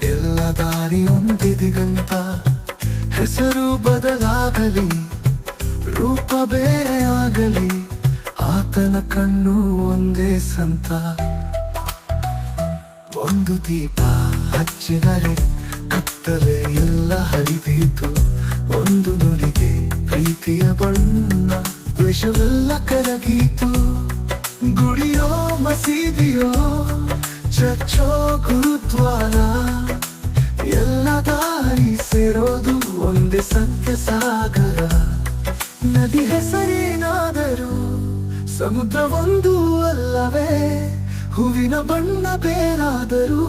ಎಲ್ಲ ದಾರಿ ಒಂದಿದಿಗಂತ. ಹೆಸರು ಬದಲಾಗಲಿ, ರೂಪ ಬೇರೆಯಾಗಲಿ, ಆತನ ಕಣ್ಣು ಒಂದೇ ಸಂತ. ಒಂದು ದೀಪ ಹಚ್ಚಿದರೆ ಕತ್ತಲೆ ಎಲ್ಲ ಹರಿದೀತು. ಒಂದು ನುಡಿಗೆ ಪ್ರೀತಿಯ ಬಣ್ಣ, ದ್ವೇಷವೆಲ್ಲ ಕರಗೀತು. ಗುಡಿಯೋ ಮಸೀದಿಯೋ ಚರ್ಚೋ ಗುರುದ್ವಾರ, ಎಲ್ಲ ದಾರಿ ಸೇರೋದು ಒಂದೇ ಸತ್ಯ ಸಾಗರ. ನದಿ ಹೆಸರೇನಾದರೂ ಸಮುದ್ರ ಒಂದು ಅಲ್ಲವೇ, ಹೂವಿನ ಬಣ್ಣ ಬೇರಾದರೂ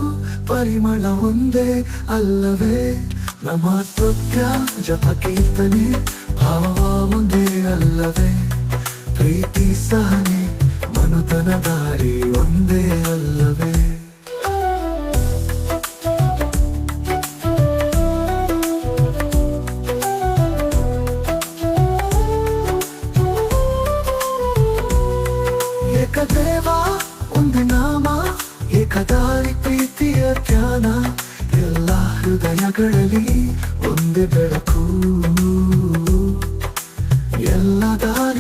ಪರಿಮಳ ಒಂದೇ ಅಲ್ಲವೇ. ನಮ್ಮ ತೃಪ್ಯ ಜಪ ಕೀರ್ತನೆ ಭಾವ ಒಂದೇ ಅಲ್ಲವೇ. ಪ್ರೀತಿ ಸಹನೆ ಮನುತನ ದಾರಿ ಒಂದೇ ಅಲ್ಲವೇ. ಏಕದೇವ ಒಂದು ನಾಮ, ಏಕದಾರಿ ಪ್ರೀತಿಯ ಧ್ಯಾನ. ಎಲ್ಲ ಹೃದಯಗಳಲ್ಲಿ ಒಂದೇ ಬೆಳಕು, ಎಲ್ಲ ದಾರಿ